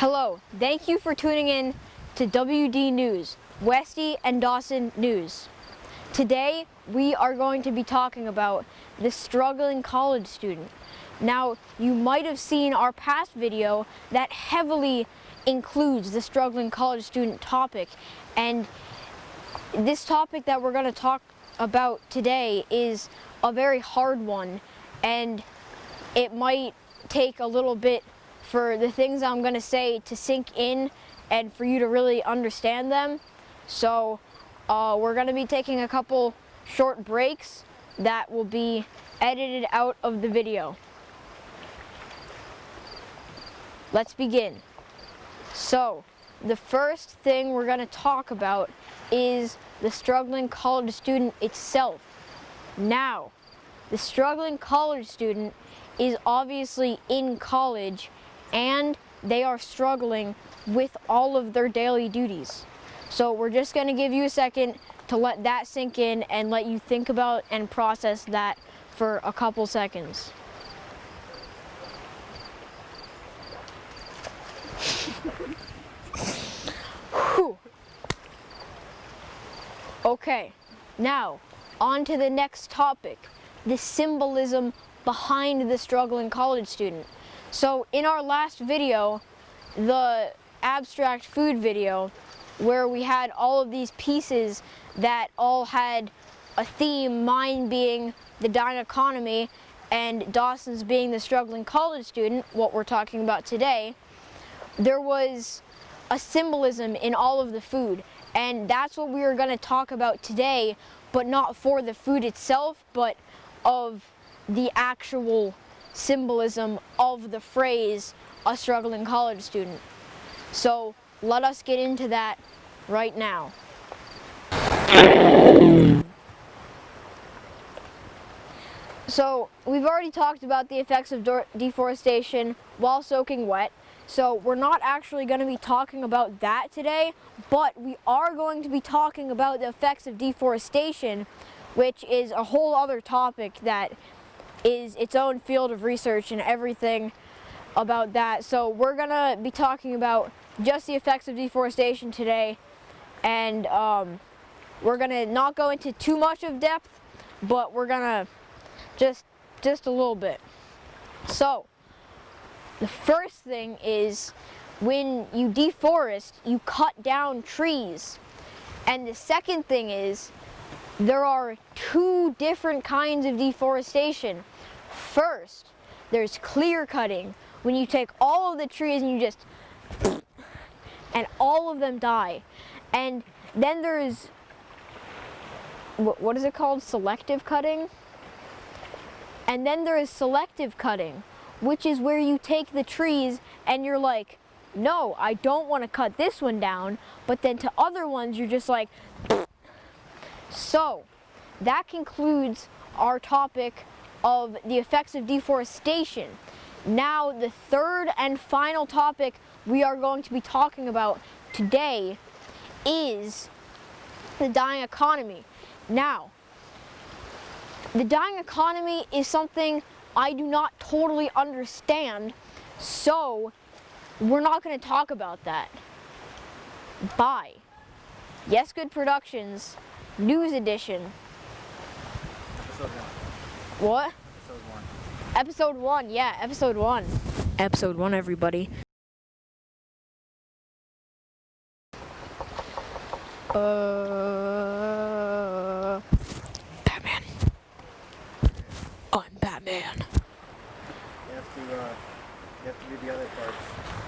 Hello, thank you for tuning in to WD News, Westee and Dawson News. Today, we are going to be talking about the struggling college student. Now, you might have seen our past video that heavily includes the struggling college student topic, and this topic that we're going to talk about today is a very hard one, and it might take a little bit for the things I'm going to say to sink in and for you to really understand them. So we're going to be taking a couple short breaks that will be edited out of the video. Let's begin. So the first thing we're going to talk about is the struggling college student itself. Now, the struggling college student is obviously in college and they are struggling with all of their daily duties. So we're just going to give you a second to let that sink in and let you think about and process that for a couple seconds. Whew. Okay, now on to the next topic, the symbolism behind the struggling college student. So in our last video, the abstract food video, where we had all of these pieces that all had a theme, mine being the dying economy and Dawson's being the struggling college student, what we're talking about today, there was a symbolism in all of the food. And that's what we are going to talk about today, but not for the food itself, but of the actual symbolism of the phrase, a struggling college student. So let us get into that right now. So we've already talked about the effects of deforestation while soaking wet. So we're not actually going to be talking about that today, but we are going to be talking about the effects of deforestation, which is a whole other topic that is its own field of research and everything about that. So we're going to be talking about just the effects of deforestation today, and we're going to not go into too much of depth, but we're going to just a little bit. So the first thing is, when you deforest, you cut down trees. And the second thing is, there are two different kinds of deforestation. First, there's clear cutting, when you take all of the trees and you just, and all of them die. And then there's, what is it called? Selective cutting? And then there is selective cutting, which is where you take the trees and you're like, no, I don't want to cut this one down, but then to other ones you're just like, so that concludes our topic of the effects of deforestation. Now the third and final topic we are going to be talking about today is the dying economy. Now, the dying economy is something I do not totally understand, so we're not going to talk about that. Bye. Yes Good Productions, News Edition. Episode 1. What? Episode 1. Episode 1, yeah, episode 1. Episode 1, everybody. Batman. I'm Batman. You have to read the other parts.